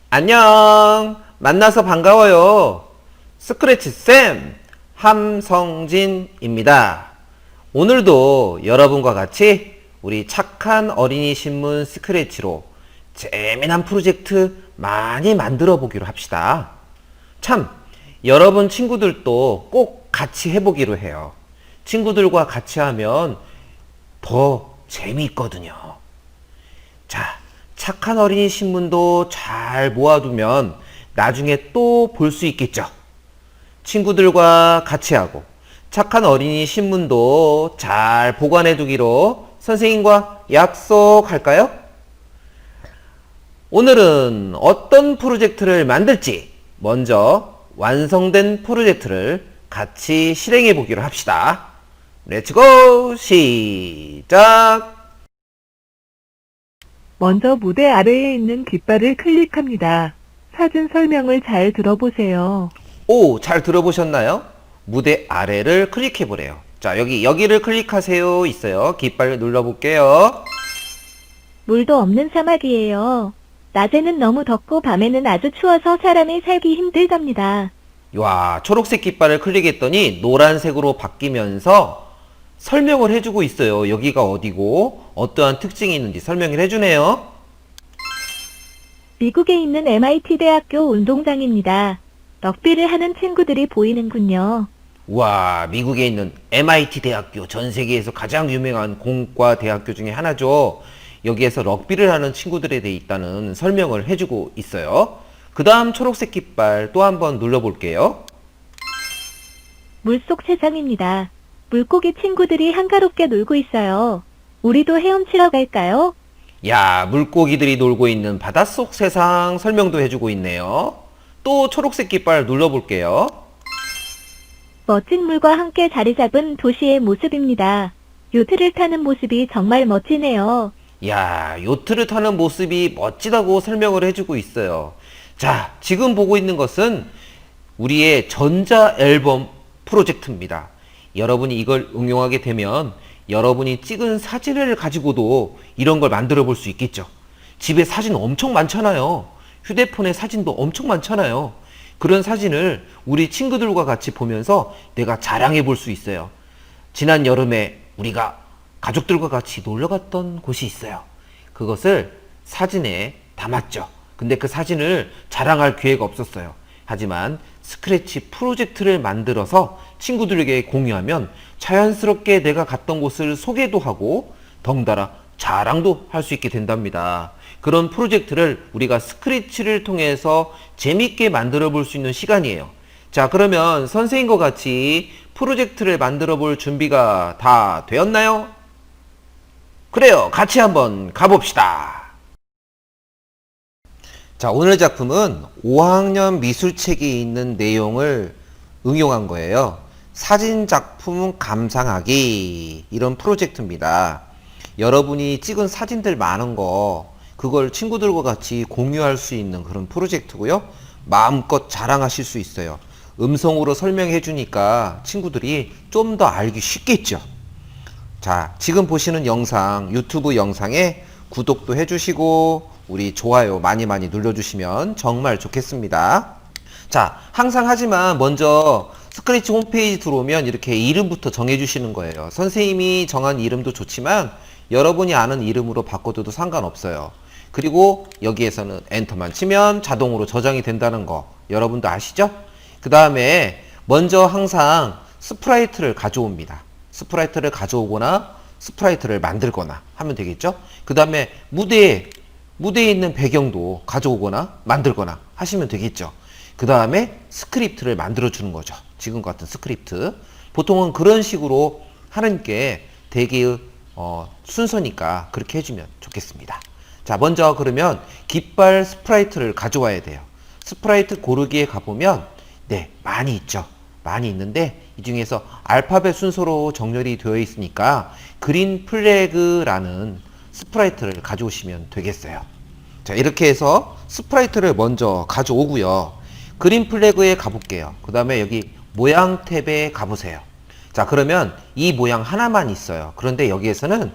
안녕. 만나서 반가워요. 스크래치쌤 함성진입니다. 오늘도 여러분과 같이 우리 착한 어린이 신문 스크래치로 재미난 프로젝트 많이 만들어 보기로 합시다. 참, 여러분 친구들도 꼭 같이 해보기로 해요. 친구들과 같이 하면 더 재미있거든요. 자, 착한 어린이 신문도 잘 모아두면 나중에 또 볼 수 있겠죠. 친구들과 같이 하고 착한 어린이 신문도 잘 보관해 두기로 선생님과 약속할까요? 오늘은 어떤 프로젝트를 만들지 먼저 완성된 프로젝트를 같이 실행해 보기로 합시다. 렛츠고 시작! 먼저 무대 아래에 있는 깃발을 클릭합니다. 사진 설명을 잘 들어보세요. 오, 잘 들어보셨나요? 무대 아래를 클릭해 보래요. 자, 여기를 클릭하세요 있어요. 깃발 눌러볼게요. 물도 없는 사막이에요. 낮에는 너무 덥고 밤에는 아주 추워서 사람이 살기 힘들답니다. 와, 초록색 깃발을 클릭했더니 노란색으로 바뀌면서 설명을 해주고 있어요. 여기가 어디고 어떠한 특징이 있는지 설명을 해주네요. 미국에 있는 MIT 대학교 운동장입니다. 럭비를 하는 친구들이 보이는군요. 와, 미국에 있는 MIT 대학교, 전 세계에서 가장 유명한 공과 대학교 중에 하나죠. 여기에서 럭비를 하는 친구들에 대해 있다는 설명을 해주고 있어요. 그 다음 초록색 깃발 또 한번 눌러볼게요. 물속 세상입니다. 물고기 친구들이 한가롭게 놀고 있어요. 우리도 헤엄치러 갈까요? 야, 물고기들이 놀고 있는 바닷속 세상 설명도 해주고 있네요. 또 초록색 깃발 눌러볼게요. 멋진 물과 함께 자리 잡은 도시의 모습입니다. 요트를 타는 모습이 정말 멋지네요. 야, 요트를 타는 모습이 멋지다고 설명을 해주고 있어요. 자, 지금 보고 있는 것은 우리의 전자 앨범 프로젝트입니다. 여러분이 이걸 응용하게 되면 여러분이 찍은 사진을 가지고도 이런 걸 만들어 볼 수 있겠죠. 집에 사진 엄청 많잖아요. 휴대폰에 사진도 엄청 많잖아요. 그런 사진을 우리 친구들과 같이 보면서 내가 자랑해 볼 수 있어요. 지난 여름에 우리가 가족들과 같이 놀러 갔던 곳이 있어요. 그것을 사진에 담았죠. 근데 그 사진을 자랑할 기회가 없었어요. 하지만 스크래치 프로젝트를 만들어서 친구들에게 공유하면 자연스럽게 내가 갔던 곳을 소개도 하고 덩달아 자랑도 할 수 있게 된답니다. 그런 프로젝트를 우리가 스크래치를 통해서 재밌게 만들어 볼 수 있는 시간이에요. 자, 그러면 선생님과 같이 프로젝트를 만들어 볼 준비가 다 되었나요? 그래요. 같이 한번 가봅시다. 자, 오늘 작품은 5학년 미술책에 있는 내용을 응용한 거예요. 사진 작품 감상하기 이런 프로젝트입니다. 여러분이 찍은 사진들 많은 거 그걸 친구들과 같이 공유할 수 있는 그런 프로젝트고요. 마음껏 자랑하실 수 있어요. 음성으로 설명해 주니까 친구들이 좀 더 알기 쉽겠죠. 자, 지금 보시는 영상, 유튜브 영상에 구독도 해주시고 우리 좋아요 많이 눌러주시면 정말 좋겠습니다. 자, 항상 하지만 먼저 스크래치 홈페이지 들어오면 이렇게 이름부터 정해주시는 거예요. 선생님이 정한 이름도 좋지만 여러분이 아는 이름으로 바꿔도 상관없어요. 그리고 여기에서는 엔터만 치면 자동으로 저장이 된다는 거 여러분도 아시죠? 그 다음에 먼저 항상 스프라이트를 가져옵니다. 스프라이트를 가져오거나 스프라이트를 만들거나 하면 되겠죠? 그 다음에 무대에 있는 배경도 가져오거나 만들거나 하시면 되겠죠? 그 다음에 스크립트를 만들어 주는 거죠. 지금과 같은 스크립트. 보통은 그런 식으로 하는 게 되게 순서니까 그렇게 해주면 좋겠습니다. 자, 먼저 그러면 깃발 스프라이트를 가져와야 돼요. 스프라이트 고르기에 가보면 네, 많이 있죠. 많이 있는데 이 중에서 알파벳 순서로 정렬이 되어 있으니까 그린 플래그라는 스프라이트를 가져오시면 되겠어요. 자, 이렇게 해서 스프라이트를 먼저 가져오고요. 그린 플래그에 가볼게요. 그 다음에 여기 모양 탭에 가보세요. 자, 그러면 이 모양 하나만 있어요. 그런데 여기에서는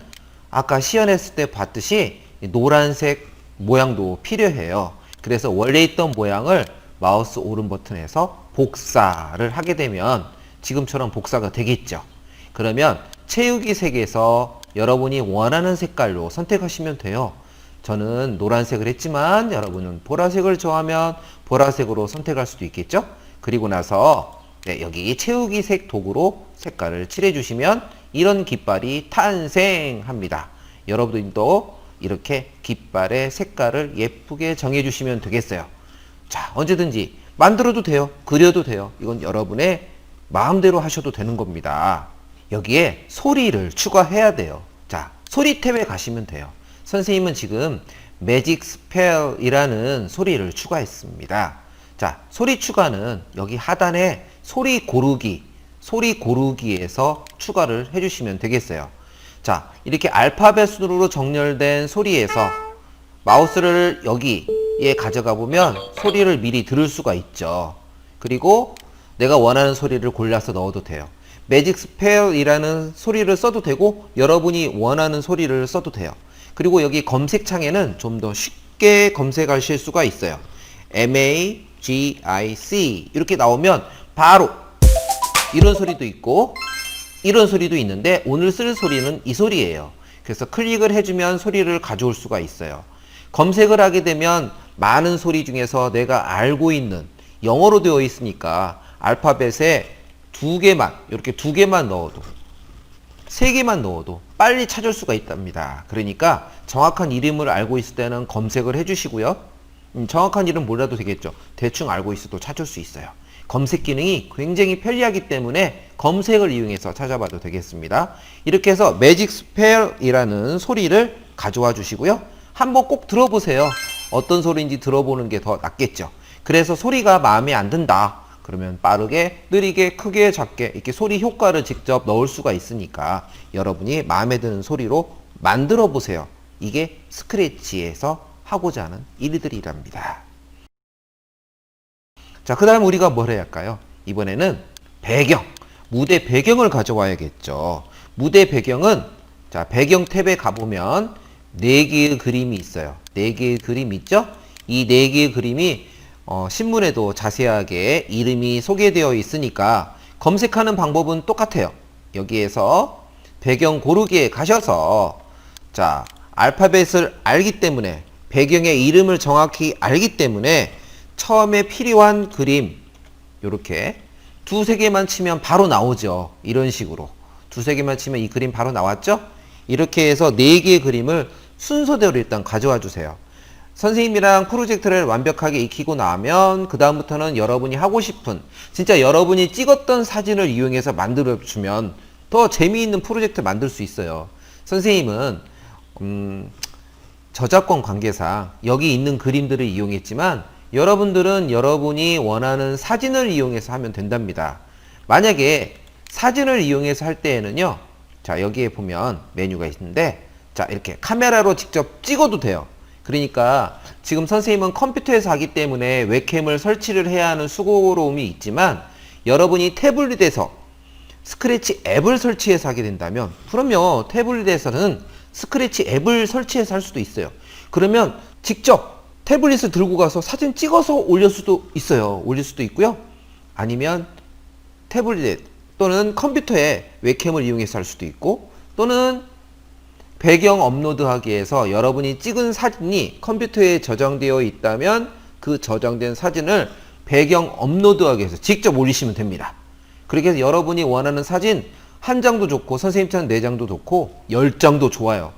아까 시연했을 때 봤듯이 노란색 모양도 필요해요. 그래서 원래 있던 모양을 마우스 오른 버튼에서 복사를 하게 되면 지금처럼 복사가 되겠죠. 그러면 채우기 색에서 여러분이 원하는 색깔로 선택하시면 돼요. 저는 노란색을 했지만 여러분은 보라색을 좋아하면 보라색으로 선택할 수도 있겠죠. 그리고 나서 여기 채우기 색 도구로 색깔을 칠해 주시면 이런 깃발이 탄생합니다. 여러분도 이렇게 깃발의 색깔을 예쁘게 정해 주시면 되겠어요. 자, 언제든지 만들어도 돼요. 그려도 돼요. 이건 여러분의 마음대로 하셔도 되는 겁니다. 여기에 소리를 추가해야 돼요. 자, 소리 탭에 가시면 돼요. 선생님은 지금 매직 스펠이라는 소리를 추가했습니다. 자, 소리 추가는 여기 하단에 소리 고르기에서 추가를 해주시면 되겠어요. 자, 이렇게 알파벳 순으로 정렬된 소리에서 마우스를 여기에 가져가 보면 소리를 미리 들을 수가 있죠. 그리고 내가 원하는 소리를 골라서 넣어도 돼요. 매직 스펠이라는 소리를 써도 되고 여러분이 원하는 소리를 써도 돼요. 그리고 여기 검색창에는 좀 더 쉽게 검색하실 수가 있어요. MAGIC 이렇게 나오면 바로 이런 소리도 있고 이런 소리도 있는데 오늘 쓸 소리는 이 소리예요. 그래서 클릭을 해주면 소리를 가져올 수가 있어요. 검색을 하게 되면 많은 소리 중에서 내가 알고 있는 영어로 되어 있으니까 알파벳에 이렇게 두 개만 넣어도 3개만 넣어도 빨리 찾을 수가 있답니다. 그러니까 정확한 이름을 알고 있을 때는 검색을 해주시고요. 정확한 이름 몰라도 되겠죠. 대충 알고 있어도 찾을 수 있어요. 검색 기능이 굉장히 편리하기 때문에 검색을 이용해서 찾아봐도 되겠습니다. 이렇게 해서 매직 스펠이라는 소리를 가져와 주시고요. 한번 꼭 들어보세요. 어떤 소리인지 들어보는 게 더 낫겠죠. 그래서 소리가 마음에 안 든다. 그러면 빠르게, 느리게, 크게, 작게 이렇게 소리 효과를 직접 넣을 수가 있으니까 여러분이 마음에 드는 소리로 만들어 보세요. 이게 스크래치에서 하고자 하는 일들이랍니다. 자, 그 다음 우리가 뭘 해야 할까요? 이번에는 무대 배경을 가져와야겠죠. 무대 배경은, 자, 배경 탭에 가보면 4개의 그림이 있어요. 4개의 그림 있죠? 이 4개의 그림이 신문에도 자세하게 이름이 소개되어 있으니까 검색하는 방법은 똑같아요. 여기에서 배경 고르기에 가셔서, 자, 알파벳을 알기 때문에, 배경의 이름을 정확히 알기 때문에 처음에 필요한 그림 요렇게 2-3개만 치면 바로 나오죠. 이런 식으로 2-3개만 치면 이 그림 바로 나왔죠? 이렇게 해서 4개의 그림을 순서대로 일단 가져와 주세요. 선생님이랑 프로젝트를 완벽하게 익히고 나면 그 다음부터는 여러분이 하고 싶은, 진짜 여러분이 찍었던 사진을 이용해서 만들어 주면 더 재미있는 프로젝트 만들 수 있어요. 선생님은 저작권 관계상 여기 있는 그림들을 이용했지만 여러분들은 여러분이 원하는 사진을 이용해서 하면 된답니다. 만약에 사진을 이용해서 할 때에는요, 자, 여기에 보면 메뉴가 있는데, 자, 이렇게 카메라로 직접 찍어도 돼요. 그러니까 지금 선생님은 컴퓨터에서 하기 때문에 웹캠을 설치를 해야 하는 수고로움이 있지만 여러분이 태블릿에서 스크래치 앱을 설치해서 하게 된다면, 그럼요, 태블릿에서는 스크래치 앱을 설치해서 할 수도 있어요. 그러면 직접 태블릿을 들고 가서 사진 찍어서 올릴 수도 있어요. 올릴 수도 있고요. 아니면 태블릿 또는 컴퓨터에 웹캠을 이용해서 할 수도 있고, 또는 배경 업로드하기 위해서 여러분이 찍은 사진이 컴퓨터에 저장되어 있다면 그 저장된 사진을 배경 업로드하기 위해서 직접 올리시면 됩니다. 그렇게 해서 여러분이 원하는 사진 1장도 좋고, 선생님처럼 4장도 좋고, 10장도 좋아요.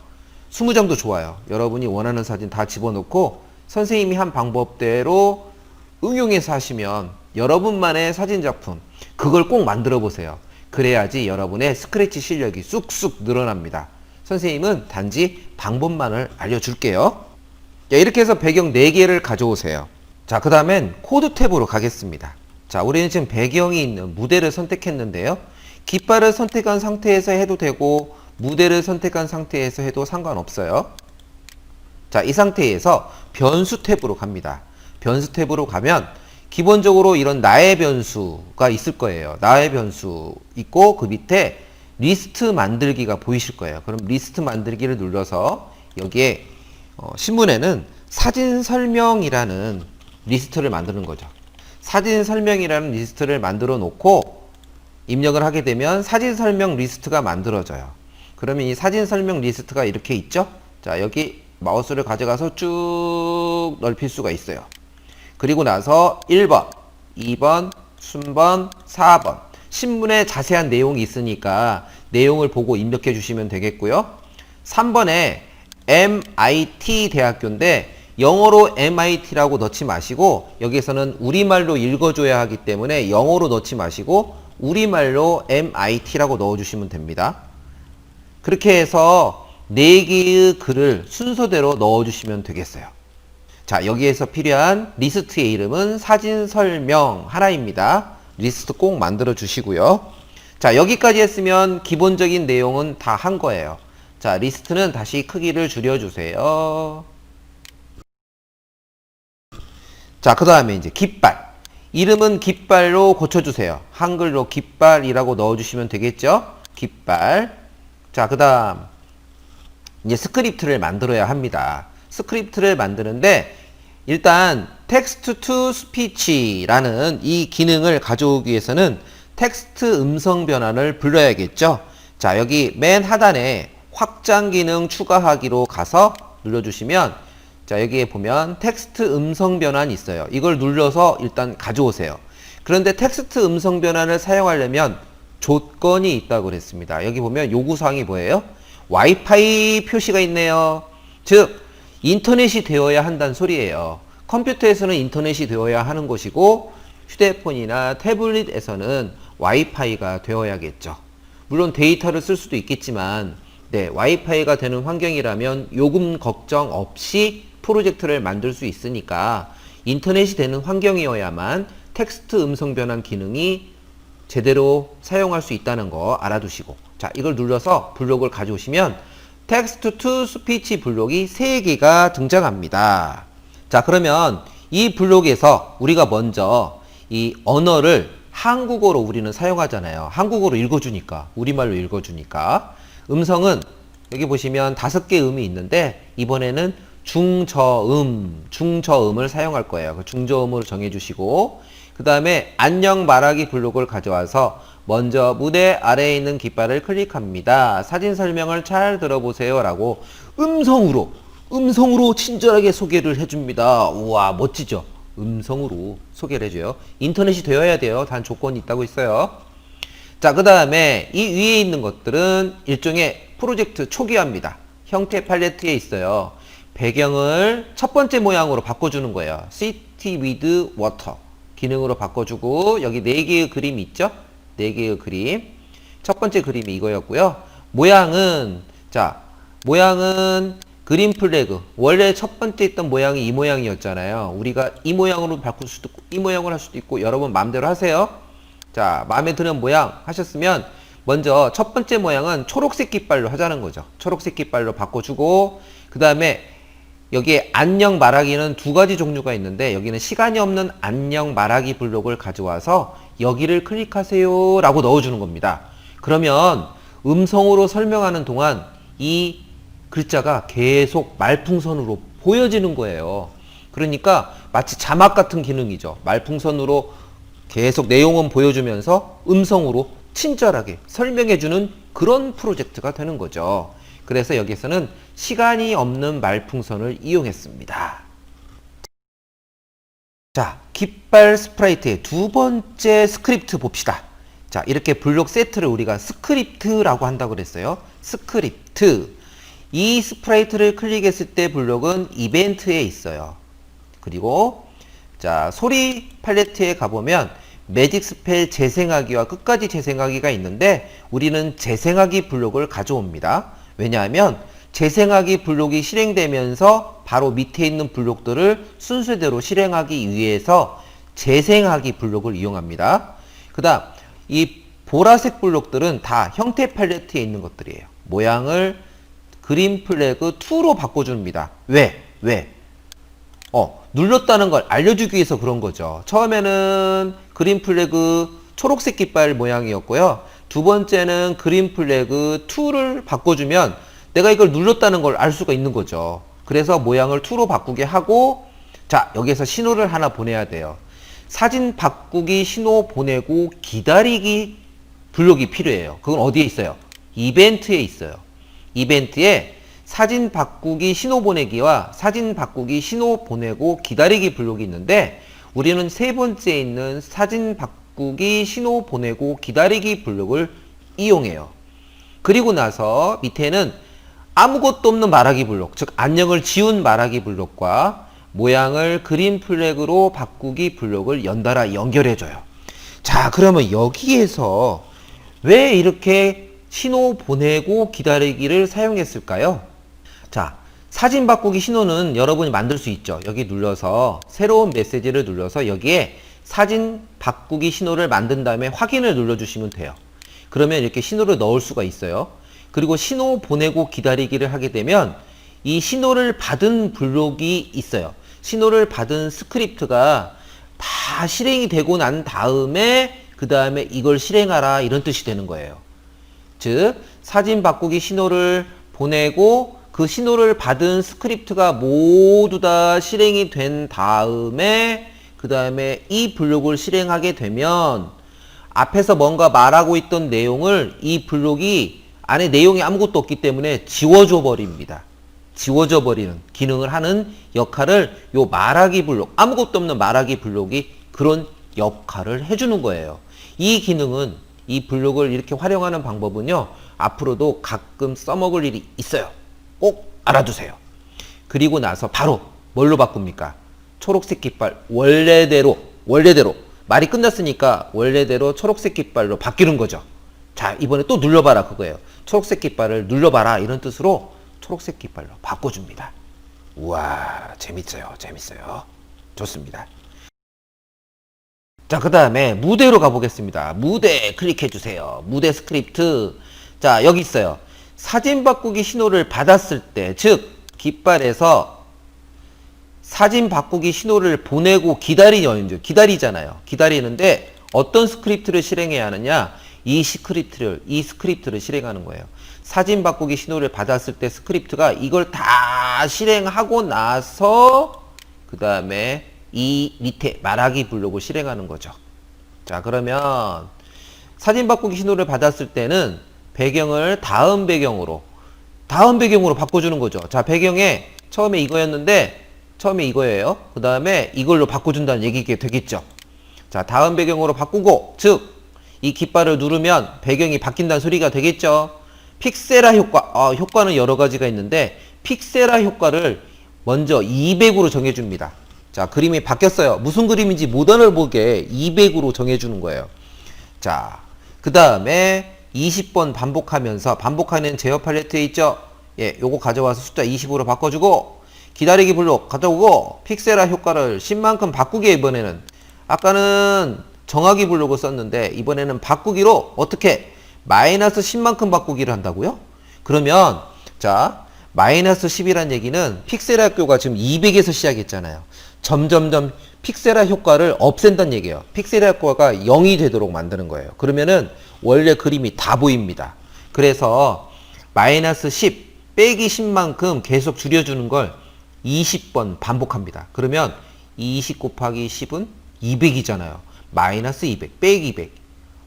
20장도 좋아요. 여러분이 원하는 사진 다 집어넣고 선생님이 한 방법대로 응용해서 하시면 여러분만의 사진 작품, 그걸 꼭 만들어 보세요. 그래야지 여러분의 스크래치 실력이 쑥쑥 늘어납니다. 선생님은 단지 방법만을 알려줄게요. 자, 이렇게 해서 배경 4개를 가져오세요. 자, 그 다음엔 코드 탭으로 가겠습니다. 자, 우리는 지금 배경이 있는 무대를 선택했는데요. 깃발을 선택한 상태에서 해도 되고 무대를 선택한 상태에서 해도 상관없어요. 자, 이 상태에서 변수 탭으로 갑니다. 변수 탭으로 가면 기본적으로 이런 나의 변수가 있을 거예요. 나의 변수 있고 그 밑에 리스트 만들기가 보이실 거예요. 그럼 리스트 만들기를 눌러서 여기에 신문에는 사진 설명이라는 리스트를 만드는 거죠. 사진 설명이라는 리스트를 만들어 놓고 입력을 하게 되면 사진 설명 리스트가 만들어져요. 그러면 이 사진 설명 리스트가 이렇게 있죠? 자, 여기 마우스를 가져가서 쭉 넓힐 수가 있어요. 그리고 나서 1번, 2번, 3번, 4번. 신문에 자세한 내용이 있으니까 내용을 보고 입력해 주시면 되겠고요. 3번에 MIT 대학교인데 영어로 MIT라고 넣지 마시고 여기서는 우리말로 읽어줘야 하기 때문에 영어로 넣지 마시고 우리말로 MIT라고 넣어주시면 됩니다. 그렇게 해서 4개의 글을 순서대로 넣어주시면 되겠어요. 자, 여기에서 필요한 리스트의 이름은 사진 설명 하나입니다. 리스트 꼭 만들어 주시고요. 자, 여기까지 했으면 기본적인 내용은 다 한 거예요. 자, 리스트는 다시 크기를 줄여주세요. 자, 그 다음에 이제 깃발. 이름은 깃발로 고쳐주세요. 한글로 깃발이라고 넣어주시면 되겠죠? 깃발. 자, 그 다음 이제 스크립트를 만들어야 합니다. 스크립트를 만드는데 일단 텍스트 투 스피치라는 이 기능을 가져오기 위해서는 텍스트 음성 변환을 불러야겠죠. 자, 여기 맨 하단에 확장 기능 추가하기로 가서 눌러주시면 자, 여기에 보면 텍스트 음성 변환이 있어요. 이걸 눌러서 일단 가져오세요. 그런데 텍스트 음성 변환을 사용하려면 조건이 있다고 그랬습니다. 여기 보면 요구사항이 뭐예요? 와이파이 표시가 있네요. 즉 인터넷이 되어야 한다는 소리예요. 컴퓨터에서는 인터넷이 되어야 하는 것이고 휴대폰이나 태블릿에서는 와이파이가 되어야겠죠. 물론 데이터를 쓸 수도 있겠지만 네, 와이파이가 되는 환경이라면 요금 걱정 없이 프로젝트를 만들 수 있으니까 인터넷이 되는 환경이어야만 텍스트 음성 변환 기능이 제대로 사용할 수 있다는 거 알아두시고 자, 이걸 눌러서 블록을 가져오시면 텍스트 투 스피치 블록이 3개가 등장합니다. 자, 그러면 이 블록에서 우리가 먼저 이 언어를 한국어로 우리는 사용하잖아요. 한국어로 읽어주니까, 우리말로 읽어주니까. 음성은 여기 보시면 5개 음이 있는데 이번에는 중저음을 사용할 거예요. 그 중저음으로 정해주시고 그 다음에 안녕 말하기 블록을 가져와서 먼저 무대 아래에 있는 깃발을 클릭합니다. 사진 설명을 잘 들어보세요 라고 음성으로 친절하게 소개를 해줍니다. 우와, 멋지죠? 음성으로 소개를 해줘요. 인터넷이 되어야 돼요. 단 조건이 있다고 있어요. 자, 그 다음에 이 위에 있는 것들은 일종의 프로젝트 초기화입니다. 형태 팔레트에 있어요. 배경을 첫 번째 모양으로 바꿔주는 거예요. City with Water 기능으로 바꿔주고 여기 4개의 그림이 있죠? 4개의 그림. 첫 번째 그림이 이거였고요. 모양은 그린 플래그. 원래 첫 번째 있던 모양이 이 모양이었잖아요. 우리가 이 모양으로 바꿀 수도 있고 이 모양으로 할 수도 있고 여러분 마음대로 하세요. 자, 마음에 드는 모양 하셨으면 먼저 첫 번째 모양은 초록색 깃발로 하자는 거죠. 초록색 깃발로 바꿔주고 그 다음에 여기에 안녕 말하기는 2가지 종류가 있는데 여기는 시간이 없는 안녕 말하기 블록을 가져와서 여기를 클릭하세요 라고 넣어주는 겁니다. 그러면 음성으로 설명하는 동안 이 글자가 계속 말풍선으로 보여지는 거예요. 그러니까 마치 자막 같은 기능이죠. 말풍선으로 계속 내용은 보여주면서 음성으로 친절하게 설명해주는 그런 프로젝트가 되는 거죠. 그래서 여기서는 시간이 없는 말풍선을 이용했습니다. 자, 깃발 스프라이트의 2번째 스크립트 봅시다. 자, 이렇게 블록 세트를 우리가 스크립트라고 한다고 그랬어요. 스크립트. 이 스프라이트를 클릭했을 때 블록은 이벤트에 있어요. 그리고 자, 소리 팔레트에 가보면 매직 스펠 재생하기와 끝까지 재생하기가 있는데 우리는 재생하기 블록을 가져옵니다. 왜냐하면 재생하기 블록이 실행되면서 바로 밑에 있는 블록들을 순서대로 실행하기 위해서 재생하기 블록을 이용합니다. 그 다음 이 보라색 블록들은 다 형태 팔레트에 있는 것들이에요. 모양을 그린 플래그 2로 바꿔줍니다. 왜? 눌렀다는 걸 알려주기 위해서 그런 거죠. 처음에는 그린 플래그 초록색 깃발 모양이었고요. 2번째는 그린 플래그 2를 바꿔주면 내가 이걸 눌렀다는 걸 알 수가 있는 거죠. 그래서 모양을 2로 바꾸게 하고, 자, 여기에서 신호를 하나 보내야 돼요. 사진 바꾸기 신호 보내고 기다리기 블록이 필요해요. 그건 어디에 있어요? 이벤트에 있어요. 이벤트에 사진 바꾸기 신호 보내기와 사진 바꾸기 신호 보내고 기다리기 블록이 있는데, 우리는 세 번째에 있는 사진 바꾸기 신호 보내고 기다리기 블록을 이용해요. 그리고 나서 밑에는 아무것도 없는 말하기 블록, 즉 안녕을 지운 말하기 블록과 모양을 그린 플래그로 바꾸기 블록을 연달아 연결해줘요. 자, 그러면 여기에서 왜 이렇게 신호 보내고 기다리기를 사용했을까요? 자, 사진 바꾸기 신호는 여러분이 만들 수 있죠. 여기 눌러서 새로운 메시지를 눌러서 여기에 사진 바꾸기 신호를 만든 다음에 확인을 눌러주시면 돼요. 그러면 이렇게 신호를 넣을 수가 있어요. 그리고 신호 보내고 기다리기를 하게 되면 이 신호를 받은 블록이 있어요. 신호를 받은 스크립트가 다 실행이 되고 난 다음에 그 다음에 이걸 실행하라 이런 뜻이 되는 거예요. 즉 사진 바꾸기 신호를 보내고 그 신호를 받은 스크립트가 모두 다 실행이 된 다음에 그 다음에 이 블록을 실행하게 되면 앞에서 뭔가 말하고 있던 내용을 이 블록이 안에 내용이 아무것도 없기 때문에 지워줘 버립니다. 지워져 버리는 기능을 하는 역할을 요 말하기 블록, 아무것도 없는 말하기 블록이 그런 역할을 해주는 거예요. 이 기능은 이 블록을 이렇게 활용하는 방법은요, 앞으로도 가끔 써먹을 일이 있어요. 꼭 알아두세요. 그리고 나서 바로 뭘로 바꿉니까? 초록색 깃발 원래대로 말이 끝났으니까 원래대로 초록색 깃발로 바뀌는 거죠. 자, 이번에 또 눌러봐라 그거예요. 초록색 깃발을 눌러봐라 이런 뜻으로 초록색 깃발로 바꿔줍니다. 우와, 재밌어요. 좋습니다. 자, 그 다음에 무대로 가보겠습니다. 무대 클릭해주세요. 무대 스크립트. 자, 여기 있어요. 사진 바꾸기 신호를 받았을 때, 즉 깃발에서 사진 바꾸기 신호를 보내고 기다리잖아요. 기다리는데 어떤 스크립트를 실행해야 하느냐? 이 스크립트를 실행하는 거예요. 사진 바꾸기 신호를 받았을 때 스크립트가 이걸 다 실행하고 나서 그 다음에 이 밑에 말하기 블록을 실행하는 거죠. 자, 그러면 사진 바꾸기 신호를 받았을 때는 배경을 다음 배경으로 바꿔주는 거죠. 자, 배경에 처음에 이거였는데 처음에 이거예요. 그 다음에 이걸로 바꿔준다는 얘기가 되겠죠. 자, 다음 배경으로 바꾸고, 즉 이 깃발을 누르면 배경이 바뀐다는 소리가 되겠죠. 픽셀화 효과, 효과는 여러 가지가 있는데 픽셀화 효과를 먼저 200으로 정해줍니다. 자, 그림이 바뀌었어요. 무슨 그림인지 못 알아보게 200으로 정해주는 거예요. 자, 그 다음에 20번 반복하는 제어 팔레트에 있죠. 예, 요거 가져와서 숫자 20으로 바꿔주고, 기다리기 블록 가져오고, 픽셀화 효과를 10만큼 바꾸게. 이번에는 아까는 정하기 블록을 썼는데 이번에는 바꾸기로 어떻게 마이너스 10만큼 바꾸기를 한다고요? 그러면 자, 마이너스 10이란 얘기는 픽셀화 효과가 지금 200에서 시작했잖아요. 점점점 픽셀화 효과를 없앤다는 얘기예요. 픽셀화 효과가 0이 되도록 만드는 거예요. 그러면은 원래 그림이 다 보입니다. 그래서 마이너스 10 빼기 10만큼 계속 줄여주는 걸 20번 반복합니다. 그러면 20 곱하기 10은 200이잖아요. 마이너스 200 빼기 200.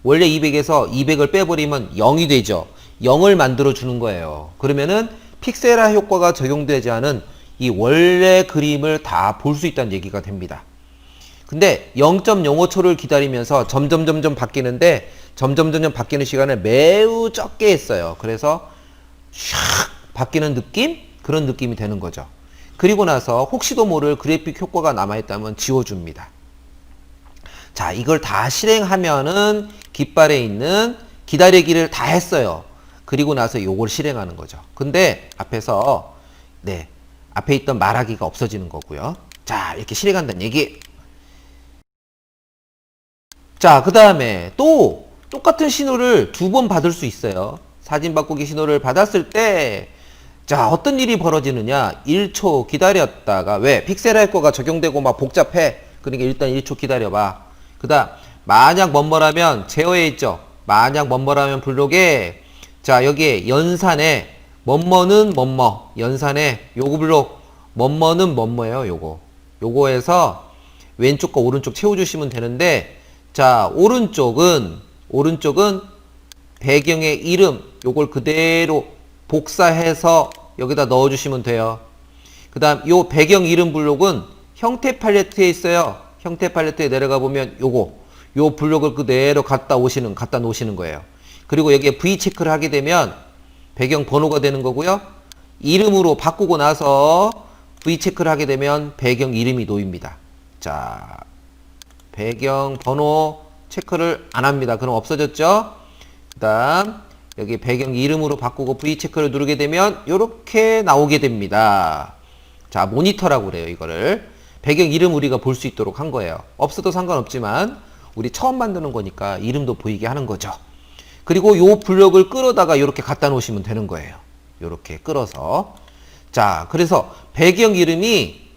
원래 200에서 200을 빼버리면 0이 되죠. 0을 만들어 주는 거예요. 그러면은 픽셀화 효과가 적용되지 않은 이 원래 그림을 다 볼 수 있다는 얘기가 됩니다. 근데 0.05초를 기다리면서 점점 바뀌는데 점점 바뀌는 시간을 매우 적게 했어요. 그래서 샥 바뀌는 느낌? 그런 느낌이 되는 거죠. 그리고 나서 혹시도 모를 그래픽 효과가 남아있다면 지워줍니다. 자, 이걸 다 실행하면은 깃발에 있는 기다리기를 다 했어요. 그리고 나서 요걸 실행하는 거죠. 근데 앞에서 앞에 있던 말하기가 없어지는 거고요. 자, 이렇게 실행한다는 얘기. 자, 그 다음에 또 똑같은 신호를 2번 받을 수 있어요. 사진 바꾸기 신호를 받았을 때 자, 어떤 일이 벌어지느냐? 1초 기다렸다가, 왜? 픽셀화 효과가 적용되고 막 복잡해. 그러니까 일단 1초 기다려봐. 그 다음 만약 뭐뭐라면 제어에 있죠. 만약 뭐뭐라면 블록에 자, 여기에 연산에 뭐뭐는 뭐뭐 연산에 요거 블록 뭐뭐는 뭐뭐예요, 요거. 요거에서 왼쪽과 오른쪽 채워주시면 되는데, 자, 오른쪽은 배경의 이름, 요걸 그대로 복사해서 여기다 넣어주시면 돼요. 그 다음, 요 배경 이름 블록은 형태 팔레트에 있어요. 형태 팔레트에 내려가 보면 요 블록을 그대로 갖다 놓으시는 거예요. 그리고 여기에 V 체크를 하게 되면 배경 번호가 되는 거고요. 이름으로 바꾸고 나서 V 체크를 하게 되면 배경 이름이 놓입니다. 자, 배경 번호 체크를 안 합니다. 그럼 없어졌죠? 그 다음 여기 배경 이름으로 바꾸고 V 체크를 누르게 되면 이렇게 나오게 됩니다. 자, 모니터라고 그래요. 이거를 배경 이름 우리가 볼 수 있도록 한 거예요. 없어도 상관없지만 우리 처음 만드는 거니까 이름도 보이게 하는 거죠. 그리고 요 블럭을 끌어다가 이렇게 갖다 놓으시면 되는 거예요. 이렇게 끌어서. 자, 그래서 배경 이름이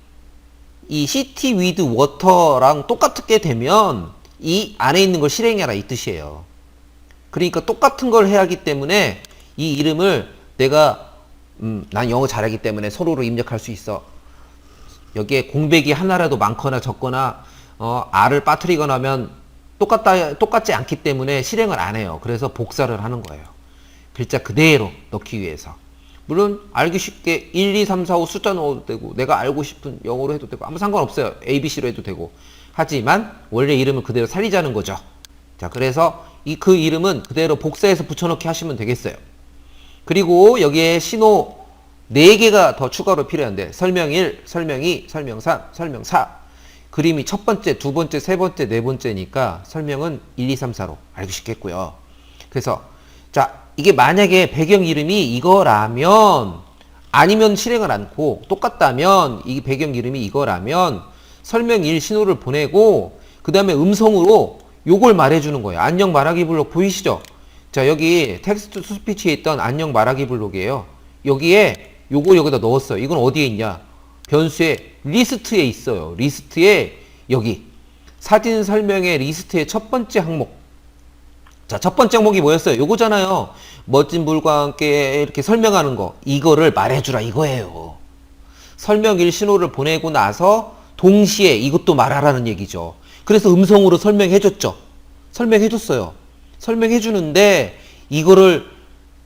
이 City with Water랑 똑같게 되면 이 안에 있는 걸 실행해라 이 뜻이에요. 그러니까 똑같은 걸 해야 하기 때문에 이 이름을 내가 난 영어 잘하기 때문에 서로로 입력할 수 있어. 여기에 공백이 하나라도 많거나 적거나 R을 빠뜨리거나 하면 똑같지 않기 때문에 실행을 안 해요. 그래서 복사를 하는 거예요. 글자 그대로 넣기 위해서. 물론 알기 쉽게 1, 2, 3, 4, 5 숫자 넣어도 되고 내가 알고 싶은 영어로 해도 되고 아무 상관없어요. ABC로 해도 되고. 하지만 원래 이름을 그대로 살리자는 거죠. 자, 그래서 그 이름은 그대로 복사해서 붙여넣기 하시면 되겠어요. 그리고 여기에 신호 4개가 더 추가로 필요한데 설명 1, 설명 2, 설명 3, 설명 4. 그림이 첫 번째, 두 번째, 세 번째, 네 번째니까 설명은 1, 2, 3, 4로 알기 쉽겠고요. 그래서 자, 이게 만약에 배경 이름이 이거라면 아니면 실행을 않고 똑같다면 이 배경 이름이 이거라면 설명 1 신호를 보내고 그 다음에 음성으로 요걸 말해주는 거예요. 안녕 말하기 블록 보이시죠? 자, 여기 텍스트 투 스피치에 있던 안녕 말하기 블록이에요. 여기에 요거 여기다 넣었어요. 이건 어디에 있냐? 변수의 리스트에 있어요. 리스트에 여기 사진 설명의 리스트의 첫 번째 항목. 자, 첫 번째 항목이 뭐였어요? 요거잖아요. 멋진 물과 함께 이렇게 설명하는 거. 이거를 말해주라 이거예요. 설명 1 신호를 보내고 나서 동시에 이것도 말하라는 얘기죠. 그래서 음성으로 설명해줬죠. 설명해줬어요. 설명해주는데 이거를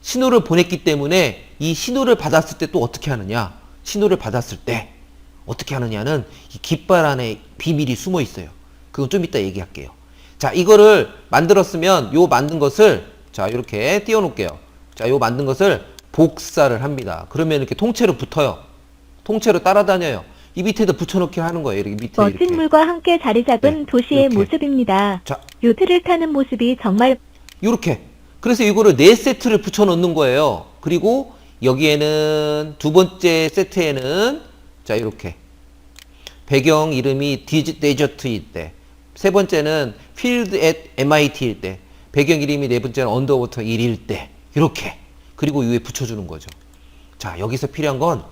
신호를 보냈기 때문에 이 신호를 받았을 때 또 어떻게 하느냐? 신호를 받았을 때 어떻게 하느냐는 이 깃발 안에 비밀이 숨어 있어요. 그건 좀 이따 얘기할게요. 자, 이거를 만들었으면 요 만든 것을 자, 이렇게 띄워 놓을게요. 자, 요 만든 것을 복사를 합니다. 그러면 이렇게 통째로 붙어요. 통째로 따라다녀요. 이 밑에다 붙여놓기 하는 거예요. 이렇게 밑에 멋진 이렇게. 물과 함께 자리 잡은 네, 도시의 이렇게. 모습입니다. 자, 요트를 타는 모습이 정말 요렇게. 그래서 이거를 4세트를 붙여 놓는 거예요. 그리고 여기에는 두 번째 세트에는 자, 이렇게 배경 이름이 데저트일 때, 세 번째는 field at MIT일 때, 배경 이름이 네 번째는 언더워터 1일 때, 이렇게. 그리고 위에 붙여주는 거죠. 자, 여기서 필요한 건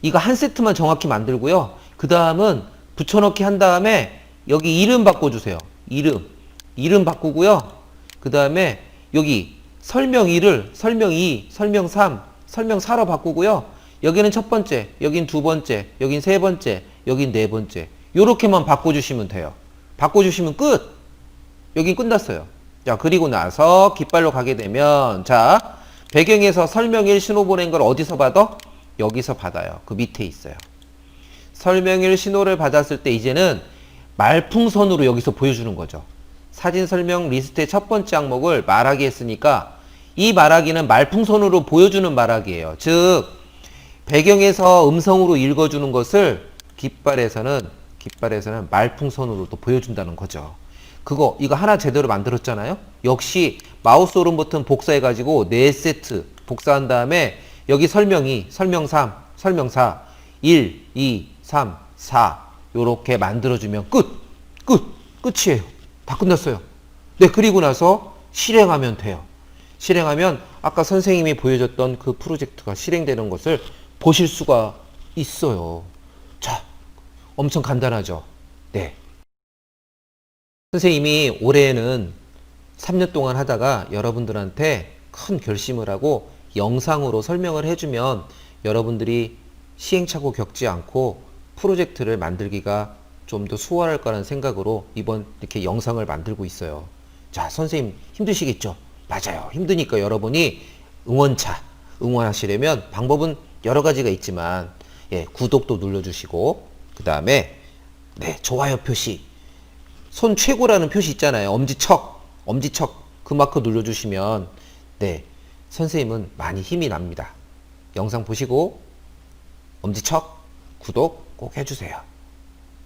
이거 한 세트만 정확히 만들고요. 그 다음은 붙여넣기 한 다음에 여기 이름 바꿔주세요. 이름 바꾸고요. 그 다음에 여기 설명 1을 설명 2, 설명 3, 설명 4로 바꾸고요. 여기는 첫 번째, 여긴 두 번째, 여긴 세 번째, 여긴 네 번째. 요렇게만 바꿔주시면 돼요. 바꿔주시면 끝! 여긴 끝났어요. 자, 그리고 나서 깃발로 가게 되면 자, 배경에서 설명 1 신호 보낸 걸 어디서 받아? 여기서 받아요. 그 밑에 있어요. 설명 1 신호를 받았을 때 이제는 말풍선으로 여기서 보여주는 거죠. 사진 설명 리스트의 첫 번째 항목을 말하기 했으니까 이 말하기는 말풍선으로 보여주는 말하기예요. 즉 배경에서 음성으로 읽어주는 것을 깃발에서는 말풍선으로 또 보여준다는 거죠. 이거 하나 제대로 만들었잖아요. 역시 마우스 오른 버튼 복사해가지고 4세트 복사한 다음에 여기 설명 2, 설명 3, 설명 4, 1, 2, 3, 4 요렇게 만들어주면 끝이에요. 다 끝났어요. 네, 그리고 나서 실행하면 돼요. 실행하면 아까 선생님이 보여줬던 그 프로젝트가 실행되는 것을 보실 수가 있어요. 자, 엄청 간단하죠? 네. 선생님이 올해는 3년 동안 하다가 여러분들한테 큰 결심을 하고 영상으로 설명을 해주면 여러분들이 시행착오 겪지 않고 프로젝트를 만들기가 좀 더 수월할 거라는 생각으로 이번 이렇게 영상을 만들고 있어요. 자, 선생님 힘드시겠죠? 맞아요. 힘드니까 여러분이 응원하시려면 방법은 여러 가지가 있지만, 예, 구독도 눌러주시고, 그 다음에, 네, 좋아요 표시. 손 최고라는 표시 있잖아요. 엄지척. 그 마크 눌러주시면, 네, 선생님은 많이 힘이 납니다. 영상 보시고, 엄지척, 구독 꼭 해주세요.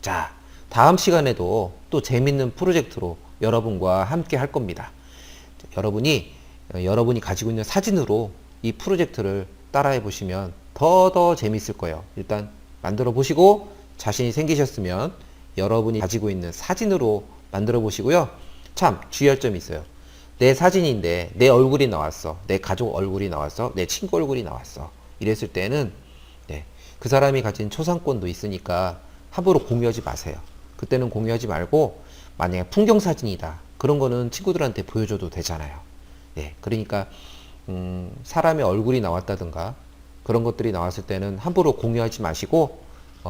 자, 다음 시간에도 또 재밌는 프로젝트로 여러분과 함께 할 겁니다. 여러분이 가지고 있는 사진으로 이 프로젝트를 따라해 보시면 더 재밌을 거예요. 일단 만들어 보시고 자신이 생기셨으면 여러분이 가지고 있는 사진으로 만들어 보시고요. 참 주의할 점이 있어요. 내 사진인데 내 얼굴이 나왔어. 내 가족 얼굴이 나왔어. 내 친구 얼굴이 나왔어. 이랬을 때는, 네, 그 사람이 가진 초상권도 있으니까 함부로 공유하지 마세요. 그때는 공유하지 말고, 만약에 풍경 사진이다, 그런 거는 친구들한테 보여줘도 되잖아요. 네, 그러니까 사람의 얼굴이 나왔다든가 그런 것들이 나왔을 때는 함부로 공유하지 마시고,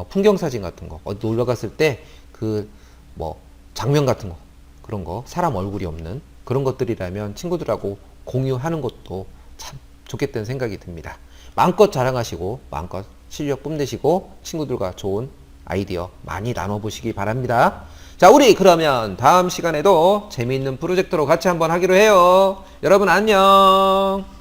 풍경 사진 같은 거, 어디 놀러 갔을 때 그 뭐 장면 같은 거, 그런 거, 사람 얼굴이 없는 그런 것들이라면 친구들하고 공유하는 것도 참 좋겠다는 생각이 듭니다. 마음껏 자랑하시고 마음껏 실력 뽐내시고 친구들과 좋은 아이디어 많이 나눠보시기 바랍니다. 자, 우리 그러면 다음 시간에도 재미있는 프로젝트로 같이 한번 하기로 해요. 여러분 안녕.